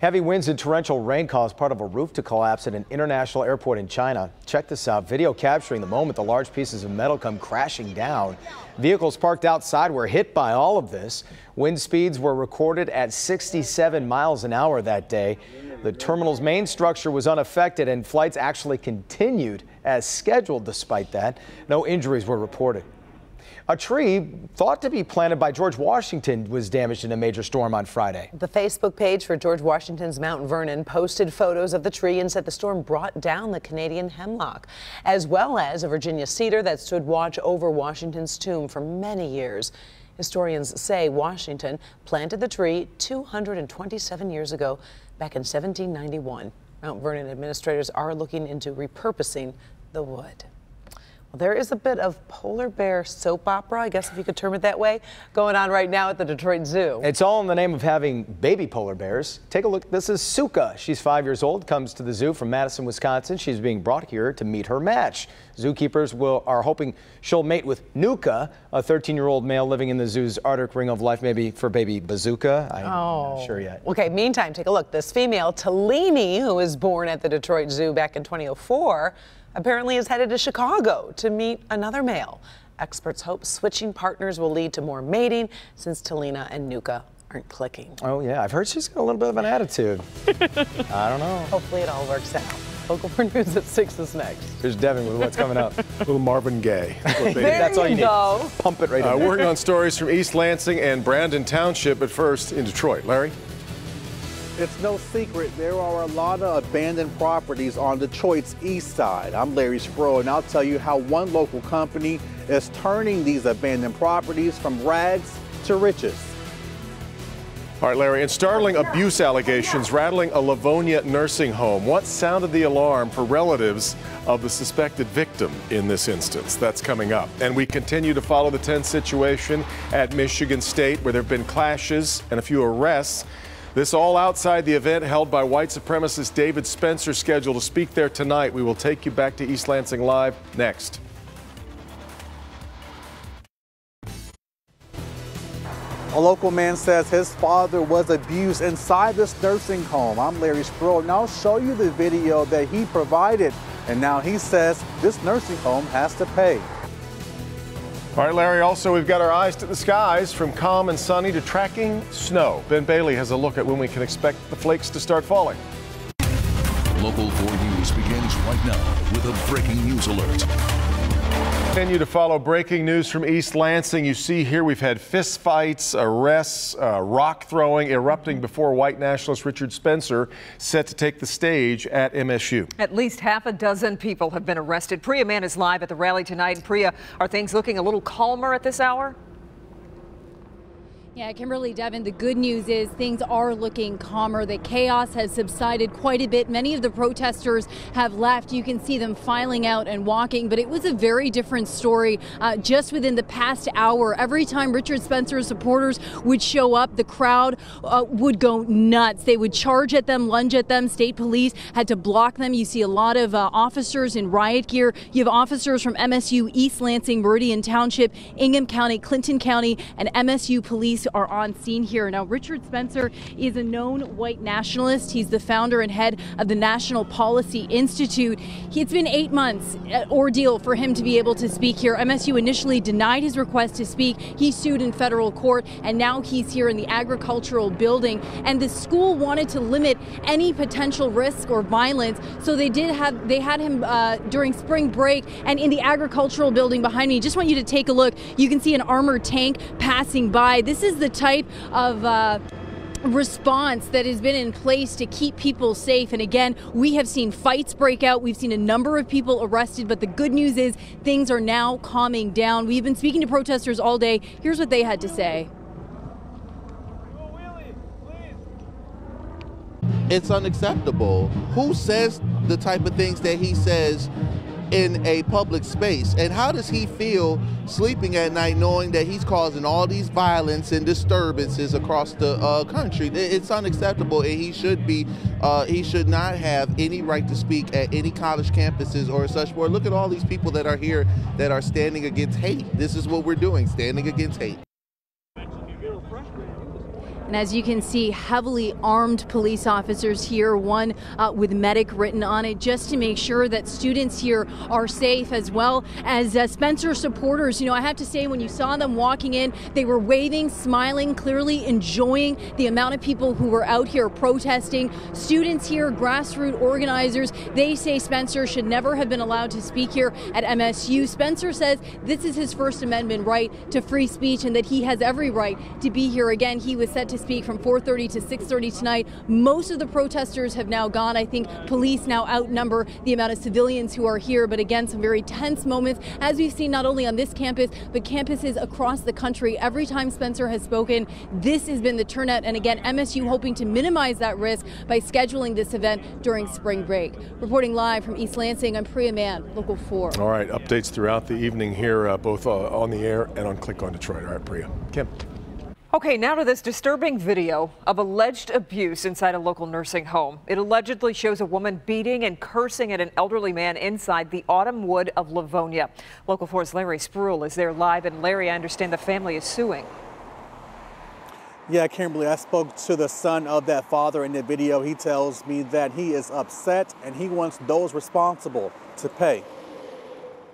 Heavy winds and torrential rain caused part of a roof to collapse at an international airport in China. Check this out. Video capturing the moment the large pieces of metal come crashing down. Vehicles parked outside were hit by all of this. Wind speeds were recorded at 67 miles an hour that day. The terminal's main structure was unaffected and flights actually continued as scheduled despite that. No injuries were reported. A tree thought to be planted by George Washington was damaged in a major storm on Friday. The Facebook page for George Washington's Mount Vernon posted photos of the tree and said the storm brought down the Canadian hemlock, as well as a Virginia cedar that stood watch over Washington's tomb for many years. Historians say Washington planted the tree 227 years ago, back in 1791. Mount Vernon administrators are looking into repurposing the wood. There is a bit of polar bear soap opera, I guess if you could term it that way, going on right now at the Detroit Zoo. It's all in the name of having baby polar bears. Take a look. This is Suka. She's 5 years old, comes to the zoo from Madison, Wisconsin. She's being brought here to meet her match. Zookeepers are hoping she'll mate with Nuka, a 13-year-old male living in the zoo's Arctic Ring of Life, maybe for baby Bazooka. I'm not sure yet. Okay, meantime, take a look. This female, Talini, who was born at the Detroit Zoo back in 2004, apparently is headed to Chicago to meet another male. Experts hope switching partners will lead to more mating since Talina and Nuka aren't clicking. Oh, yeah. I've heard she's got a little bit of an attitude. I don't know. Hopefully it all works out. Local 4 News at 6 is next. Here's Devin with what's coming up. Little Marvin Gaye. That's all you need. Go. Pump it right in there. Working on stories from East Lansing and Brandon Township, but first in Detroit. Larry? It's no secret there are a lot of abandoned properties on Detroit's east side. I'm Larry Sproul, and I'll tell you how one local company is turning these abandoned properties from rags to riches. All right, Larry, and startling abuse allegations rattling a Livonia nursing home. What sounded the alarm for relatives of the suspected victim in this instance? That's coming up. And we continue to follow the tense situation at Michigan State, where there have been clashes and a few arrests. This all outside the event held by white supremacist David Spencer, scheduled to speak there tonight. We will take you back to East Lansing Live next. A local man says his father was abused inside this nursing home. I'm Larry Sproul, and I'll show you the video that he provided. And now he says this nursing home has to pay. All right, Larry, also we've got our eyes to the skies, from calm and sunny to tracking snow. Ben Bailey has a look at when we can expect the flakes to start falling. Local 4 News begins right now with a breaking news alert. Continue to follow breaking news from East Lansing. You see here we've had fist fights, arrests, rock throwing erupting before white nationalist Richard Spencer set to take the stage at MSU. At least half a dozen people have been arrested. Priya Mann is live at the rally tonight. Priya, are things looking a little calmer at this hour? Yeah, Kimberly, Devin, the good news is things are looking calmer. The chaos has subsided quite a bit. Many of the protesters have left. You can see them filing out and walking, but it was a very different story just within the past hour. Every time Richard Spencer's supporters would show up, the crowd would go nuts. They would charge at them, lunge at them. State police had to block them. You see a lot of officers in riot gear. You have officers from MSU, East Lansing, Meridian Township, Ingham County, Clinton County, and MSU police are on scene here. Now, Richard Spencer is a known white nationalist. He's the founder and head of the National Policy Institute. It's been 8 months ordeal for him to be able to speak here. MSU initially denied his request to speak. He sued in federal court, and now he's here in the agricultural building. And the school wanted to limit any potential risk or violence, so they had him during spring break and in the agricultural building behind me. Just want you to take a look. You can see an armored tank passing by. This is the type of response that has been in place to keep people safe. And again, we have seen fights break out. We've seen a number of people arrested, but the good news is things are now calming down. We've been speaking to protesters all day. Here's what they had to say. It's unacceptable. Who says the type of things that he says in a public space? And how does he feel sleeping at night knowing that he's causing all these violence and disturbances across the country? It's unacceptable, and he should not have any right to speak at any college campuses or such. Where look at all these people that are here that are standing against hate. This is what we're doing, standing against hate. And as you can see, heavily armed police officers here, one with medic written on it, just to make sure that students here are safe, as well as Spencer supporters. You know, I have to say, when you saw them walking in, they were waving, smiling, clearly enjoying the amount of people who were out here protesting. Students here, grassroots organizers, they say Spencer should never have been allowed to speak here at MSU. Spencer says this is his First Amendment right to free speech and that he has every right to be here again. He was set to speak from 4:30 to 6:30 tonight. Most of the protesters have now gone. I think police now outnumber the amount of civilians who are here. But again, some very tense moments, as we've seen not only on this campus, but campuses across the country. Every time Spencer has spoken, this has been the turnout. And again, MSU hoping to minimize that risk by scheduling this event during spring break. Reporting live from East Lansing, I'm Priya Mann, Local 4. All right, updates throughout the evening here, both on the air and on Click on Detroit. All right, Priya. Kim. Okay, now to this disturbing video of alleged abuse inside a local nursing home. It allegedly shows a woman beating and cursing at an elderly man inside the Autumn Wood of Livonia. Local 4's Larry Spruill is there live. And Larry, I understand the family is suing. Yeah, Kimberly, I spoke to the son of that father in the video. He tells me that he is upset and he wants those responsible to pay.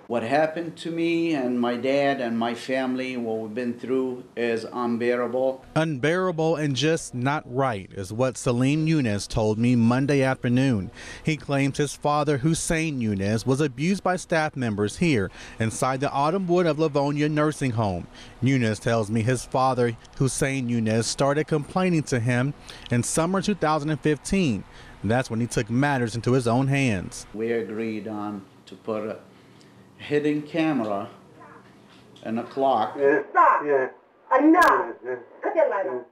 What happened to me and my dad and my family, what we've been through, is unbearable. Unbearable and just not right is what Salim Yunus told me Monday afternoon. He claims his father, Hussein Yunus, was abused by staff members here inside the Autumn Wood of Livonia nursing home. Yunus tells me his father, Hussein Yunus, started complaining to him in summer 2015. That's when he took matters into his own hands. We agreed on to put a hidden camera and a clock. Stop! Enough! Put your light on.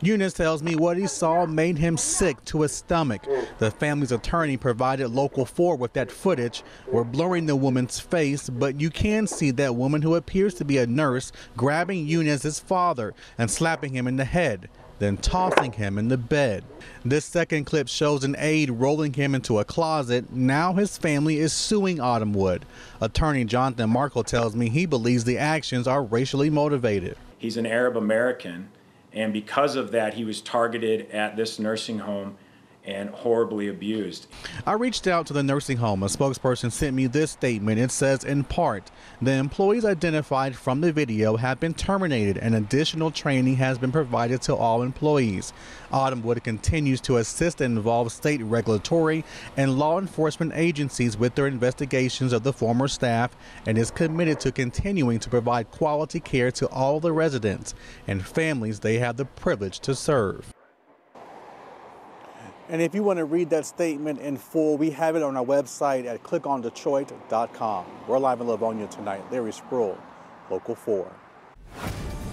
Yunus tells me what he saw made him sick to his stomach. The family's attorney provided Local 4 with that footage. We're blurring the woman's face, but you can see that woman, who appears to be a nurse, grabbing Yunus's father and slapping him in the head, then tossing him in the bed. This second clip shows an aide rolling him into a closet. Now his family is suing Autumn Wood. Attorney Jonathan Markle tells me he believes the actions are racially motivated. He's an Arab American, and because of that, he was targeted at this nursing home and horribly abused. I reached out to the nursing home. A spokesperson sent me this statement. It says, in part, the employees identified from the video have been terminated and additional training has been provided to all employees. Autumn Wood continues to assist and involve state regulatory and law enforcement agencies with their investigations of the former staff and is committed to continuing to provide quality care to all the residents and families they have the privilege to serve. And if you want to read that statement in full, we have it on our website at clickondetroit.com. We're live in Livonia tonight. Larry Spruill, Local 4.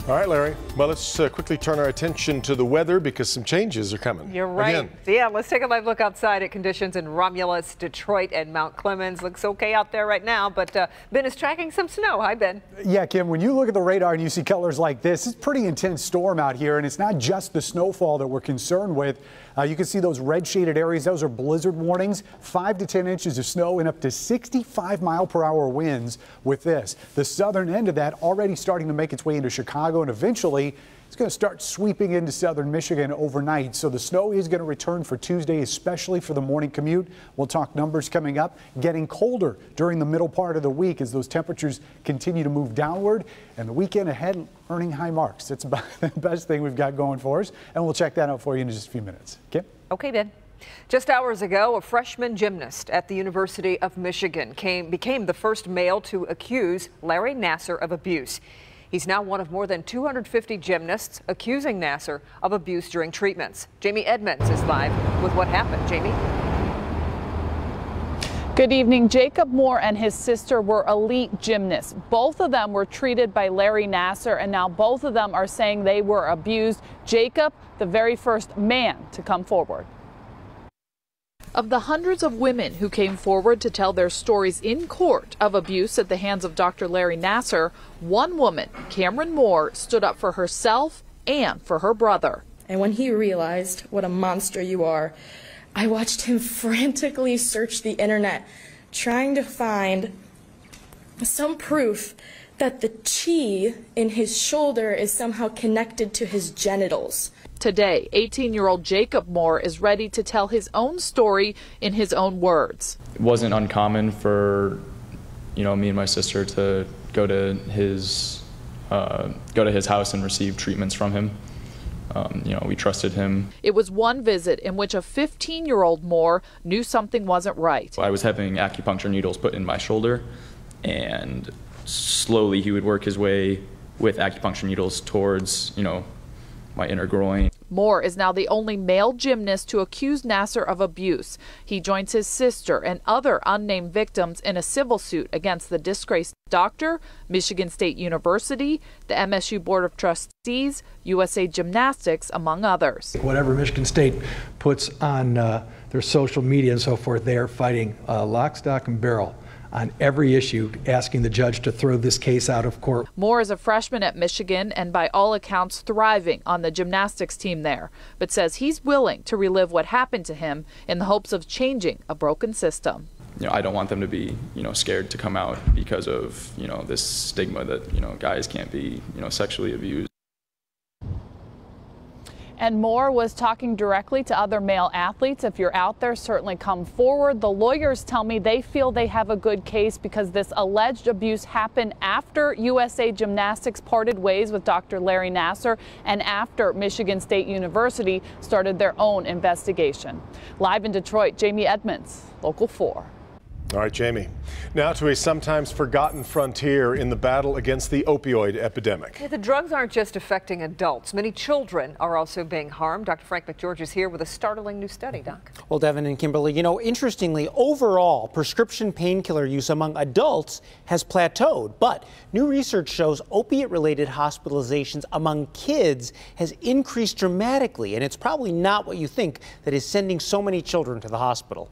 All right, Larry. Well, let's quickly turn our attention to the weather because some changes are coming. You're right. Again. Yeah, let's take a live look outside at conditions in Romulus, Detroit, and Mount Clemens. Looks okay out there right now, but Ben is tracking some snow. Hi, Ben. Yeah, Kim, when you look at the radar and you see colors like this, it's a pretty intense storm out here, and it's not just the snowfall that we're concerned with. You can see those red shaded areas. Those are blizzard warnings, 5 to 10 inches of snow and up to 65-mile-per-hour winds with this. The southern end of that already starting to make its way into Chicago, and eventually it's going to start sweeping into southern Michigan overnight. So the snow is going to return for Tuesday, especially for the morning commute. We'll talk numbers coming up. Getting colder during the middle part of the week as those temperatures continue to move downward. And the weekend ahead, earning high marks. That's about the best thing we've got going for us. And we'll check that out for you in just a few minutes. Kim? Okay, Ben. Just hours ago, a freshman gymnast at the University of Michigan became the first male to accuse Larry Nassar of abuse. He's now one of more than 250 gymnasts accusing Nassar of abuse during treatments. Jamie Edmonds is live with what happened. Jamie? Good evening. Jacob Moore and his sister were elite gymnasts. Both of them were treated by Larry Nassar, and now both of them are saying they were abused. Jacob, the very first man to come forward. Of the hundreds of women who came forward to tell their stories in court of abuse at the hands of Dr. Larry Nassar, one woman, Cameron Moore, stood up for herself and for her brother. And when he realized what a monster you are, I watched him frantically search the internet, trying to find some proof that the chi in his shoulder is somehow connected to his genitals. Today, 18-year-old Jacob Moore is ready to tell his own story in his own words. It wasn't uncommon for, me and my sister to go to his house and receive treatments from him. We trusted him. It was one visit in which a 15-year-old Moore knew something wasn't right. I was having acupuncture needles put in my shoulder, and slowly he would work his way with acupuncture needles towards, my inner groin. Moore is now the only male gymnast to accuse Nassar of abuse. He joins his sister and other unnamed victims in a civil suit against the disgraced doctor, Michigan State University, the MSU Board of Trustees, USA Gymnastics, among others. Whatever Michigan State puts on their social media and so forth, they are fighting lock, stock, and barrel on every issue, asking the judge to throw this case out of court. Moore is a freshman at Michigan and by all accounts thriving on the gymnastics team there, but says he's willing to relive what happened to him in the hopes of changing a broken system. I don't want them to be, scared to come out because of, this stigma that, guys can't be, sexually abused. And Moore was talking directly to other male athletes. If you're out there, certainly come forward. The lawyers tell me they feel they have a good case because this alleged abuse happened after USA Gymnastics parted ways with Dr. Larry Nassar and after Michigan State University started their own investigation. Live in Detroit, Jamie Edmonds, Local 4. All right, Jamie. Now to a sometimes forgotten frontier in the battle against the opioid epidemic. The drugs aren't just affecting adults. Many children are also being harmed. Dr. Frank McGeorge is here with a startling new study, Doc. Well, Devin and Kimberly, interestingly, overall, prescription painkiller use among adults has plateaued. But new research shows opiate-related hospitalizations among kids has increased dramatically. And it's probably not what you think that is sending so many children to the hospital.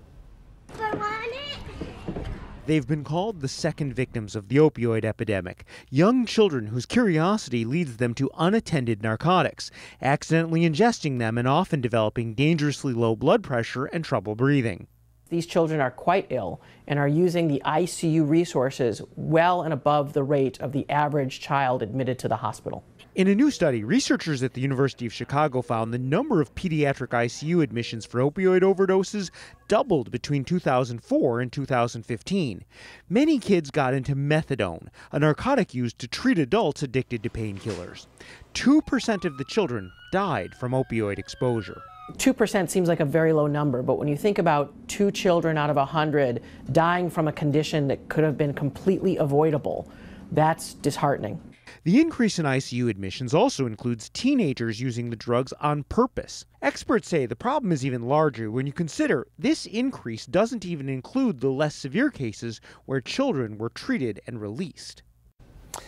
They've been called the second victims of the opioid epidemic, young children whose curiosity leads them to unattended narcotics, accidentally ingesting them and often developing dangerously low blood pressure and trouble breathing. These children are quite ill and are using the ICU resources well and above the rate of the average child admitted to the hospital. In a new study, researchers at the University of Chicago found the number of pediatric ICU admissions for opioid overdoses doubled between 2004 and 2015. Many kids got into methadone, a narcotic used to treat adults addicted to painkillers. 2% of the children died from opioid exposure. 2% seems like a very low number, but when you think about 2 children out of 100 dying from a condition that could have been completely avoidable, that's disheartening. The increase in ICU admissions also includes teenagers using the drugs on purpose. Experts say the problem is even larger when you consider this increase doesn't even include the less severe cases where children were treated and released.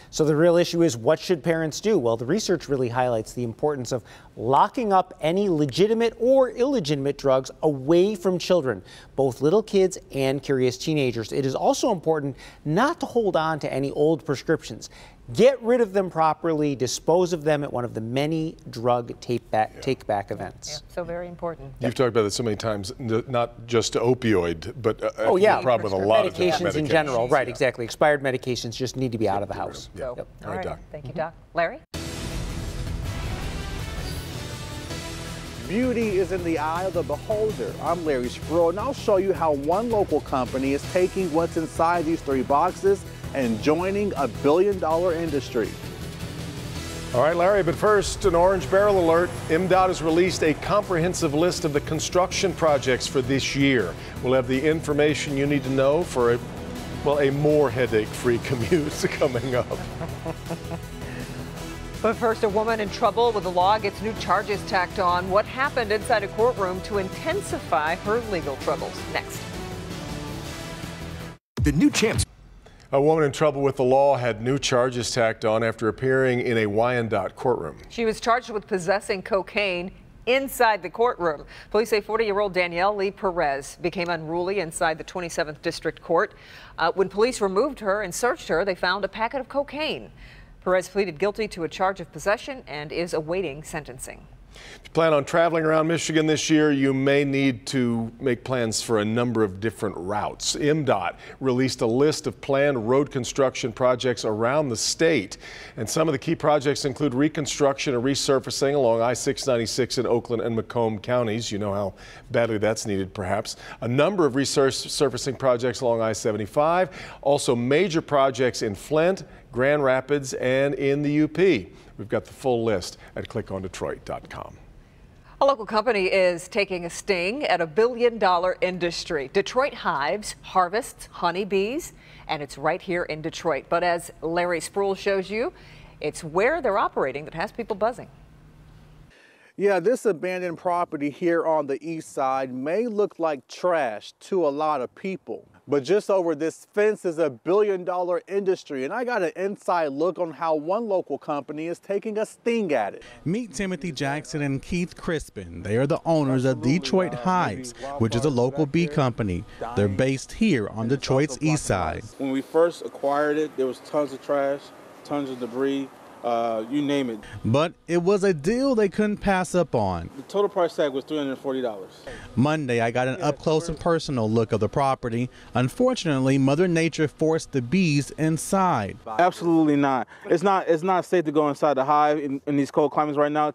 So the real issue is, what should parents do? Well, the research really highlights the importance of locking up any legitimate or illegitimate drugs away from children, both little kids and curious teenagers. It is also important not to hold on to any old prescriptions. Get rid of them properly, dispose of them at one of the many drug take-back events. Yeah, so very important. You've talked about this so many times, not just opioid, but oh yeah, problem with a lot of medications in general. Right, exactly. Expired medications just need to be out of the house. Yeah. Yep. All right, Doc. Thank you, Doc. Larry? Beauty is in the eye of the beholder. I'm Larry Spruill, and I'll show you how one local company is taking what's inside these 3 boxes and joining a billion-dollar industry. All right, Larry, but first, an orange barrel alert. MDOT has released a comprehensive list of the construction projects for this year. We'll have the information you need to know for a more headache-free commute coming up. But first, a woman in trouble with the law gets new charges tacked on. What happened inside a courtroom to intensify her legal troubles? Next. The new champs. A woman in trouble with the law had new charges tacked on after appearing in a Wyandotte courtroom. She was charged with possessing cocaine inside the courtroom. Police say 40-year-old Danielle Lee Perez became unruly inside the 27th District Court. When police removed her and searched her, they found a packet of cocaine. Perez pleaded guilty to a charge of possession and is awaiting sentencing. If you plan on traveling around Michigan this year, you may need to make plans for a number of different routes. MDOT released a list of planned road construction projects around the state. And some of the key projects include reconstruction and resurfacing along I-696 in Oakland and Macomb counties. You know how badly that's needed, perhaps. A number of resurfacing projects along I-75. Also major projects in Flint, Grand Rapids, and in the UP. We've got the full list at clickondetroit.com. A local company is taking a sting at $1 billion industry. Detroit Hives harvests honeybees, and it's right here in Detroit. But as Larry Spruill shows you, it's where they're operating that has people buzzing. Yeah, this abandoned property here on the east side may look like trash to a lot of people. But just over this fence is $1 billion industry, and I got an inside look on how one local company is taking a sting at it. Meet Timothy Jackson and Keith Crispin. They are the owners of Detroit Hives, which is a local bee company. They're based here on Detroit's east side. When we first acquired it, there was tons of trash, tons of debris. You name it. But it was a deal they couldn't pass up on. The total price tag was $340. Monday, I got an up-close and personal look of the property. Unfortunately, Mother Nature forced the bees inside. Absolutely not. It's not safe to go inside the hive in these cold climates right now.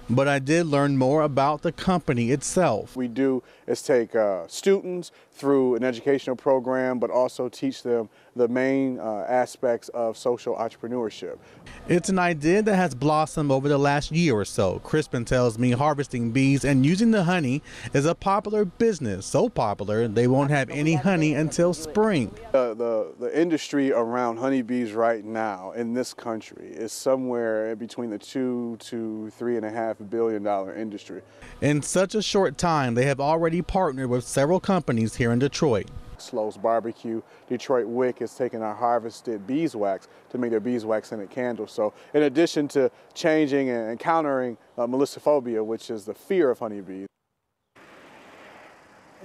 But I did learn more about the company itself. We do is take students through an educational program, but also teach them the main aspects of social entrepreneurship. It's an idea that has blossomed over the last year or so. Crispin tells me harvesting bees and using the honey is a popular business, so popular they won't have any honey until spring. The industry around honeybees right now in this country is somewhere between the $2 to $3.5 billion industry. In such a short time, they have already partnered with several companies here in Detroit. Slo's Barbecue, Detroit Wick has taken our harvested beeswax to make their beeswax scented candles. So in addition to changing and countering melissophobia, which is the fear of honeybees.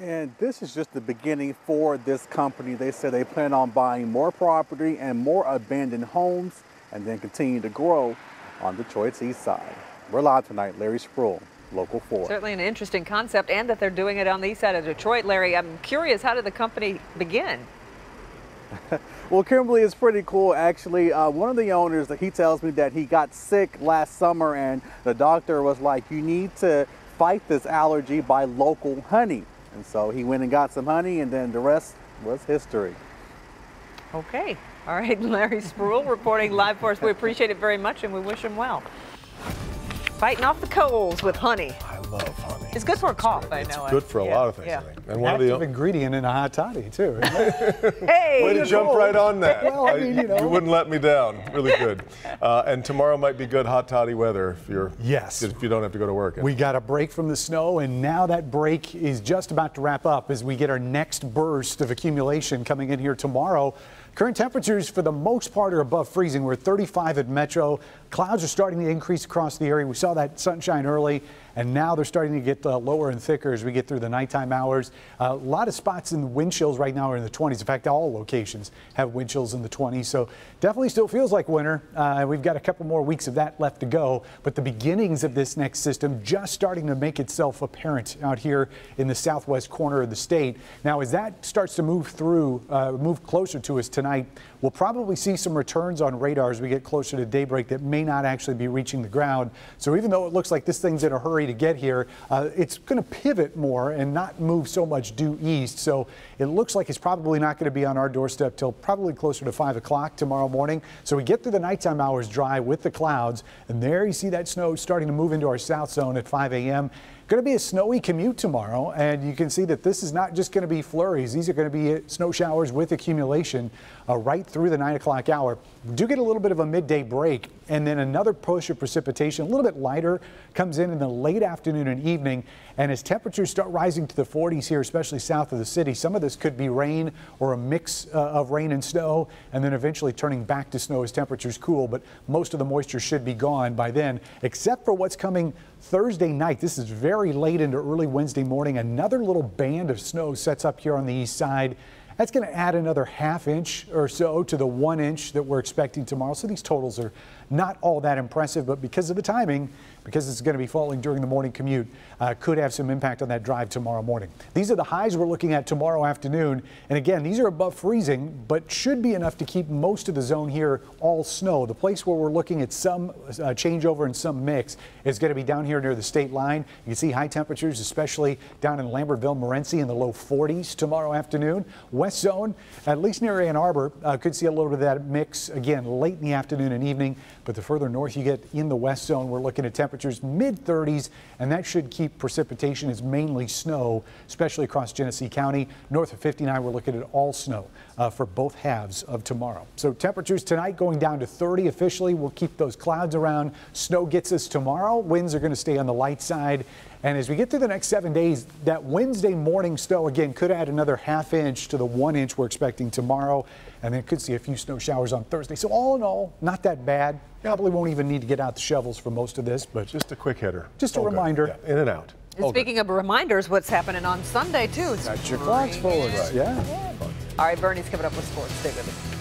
And this is just the beginning for this company. They said they plan on buying more property and more abandoned homes and then continue to grow on Detroit's east side. We're live tonight. Larry Spruill, Local 4. Certainly an interesting concept, and that they're doing it on the east side of Detroit. Larry, I'm curious, how did the company begin? Well, Kimberly, it's pretty cool, actually. One of the owners, he tells me that he got sick last summer, and the doctor was like, you need to fight this allergy by local honey. And so he went and got some honey, and then the rest was history. Okay. All right, Larry Spruill reporting live for us. We appreciate it very much, and we wish him well. Fighting off the colds with honey. I love honey. It's good for a cough, I know. It's good for a lot of things, yeah. I think. And one active ingredient in a hot toddy, too. Hey! Way to jump right on that. Well, I mean, you know. You wouldn't let me down. Really good. And tomorrow might be good hot toddy weather if you don't have to go to work. We got a break from the snow, and now that break is just about to wrap up as we get our next burst of accumulation coming in here tomorrow. Current temperatures for the most part are above freezing. We're 35 at Metro. Clouds are starting to increase across the area. We saw that sunshine early, and now they're starting to get lower and thicker as we get through the nighttime hours. A lot of spots in the wind chills right now are in the 20s. In fact, all locations have wind chills in the 20s. So definitely still feels like winter. We've got a couple more weeks of that left to go. But the beginnings of this next system just starting to make itself apparent out here in the southwest corner of the state. Now, as that starts to move through, move closer to us tonight, we'll probably see some returns on radar as we get closer to daybreak that may not actually be reaching the ground. So even though it looks like this thing's in a hurry to get here, it's going to pivot more and not move so much due east. So it looks like it's probably not going to be on our doorstep till probably closer to 5 o'clock tomorrow morning. So we get through the nighttime hours dry with the clouds, and there you see that snow starting to move into our south zone at 5 a.m. Going to be a snowy commute tomorrow, and you can see that this is not just going to be flurries. These are going to be snow showers with accumulation right through the 9 o'clock hour. We do get a little bit of a midday break, and then another push of precipitation, a little bit lighter, comes in the late afternoon and evening. And as temperatures start rising to the 40s here, especially south of the city, some of this could be rain or a mix of rain and snow, and then eventually turning back to snow as temperatures cool. But most of the moisture should be gone by then, except for what's coming Thursday night. This is very late into early Wednesday morning. Another little band of snow sets up here on the east side. That's going to add another ½ inch or so to the 1 inch that we're expecting tomorrow. So these totals are not all that impressive, but because of the timing, because it's going to be falling during the morning commute, could have some impact on that drive tomorrow morning. These are the highs we're looking at tomorrow afternoon. And again, these are above freezing, but should be enough to keep most of the zone here all snow. The place where we're looking at some changeover and some mix is going to be down here near the state line. You can see high temperatures, especially down in Lambertville, Morenci in the low 40s tomorrow afternoon. West zone, at least near Ann Arbor, could see a little bit of that mix again late in the afternoon and evening. But the further north you get in the west zone, we're looking at temperatures mid-30s, and that should keep precipitation as mainly snow, especially across Genesee County. North of 59, we're looking at all snow for both halves of tomorrow. So temperatures tonight going down to 30 officially. We'll keep those clouds around. Snow gets us tomorrow. Winds are going to stay on the light side. And as we get through the next 7 days, that Wednesday morning snow again could add another ½ inch to the 1 inch we're expecting tomorrow. And then could see a few snow showers on Thursday. So all in all, not that bad. Probably won't even need to get out the shovels for most of this, but just a quick hitter. Just a reminder. Yeah, in and out. And speaking of reminders, what's happening on Sunday too? Got your clocks forward. Right. Yeah. All right, Bernie's coming up with sports. Stay with us.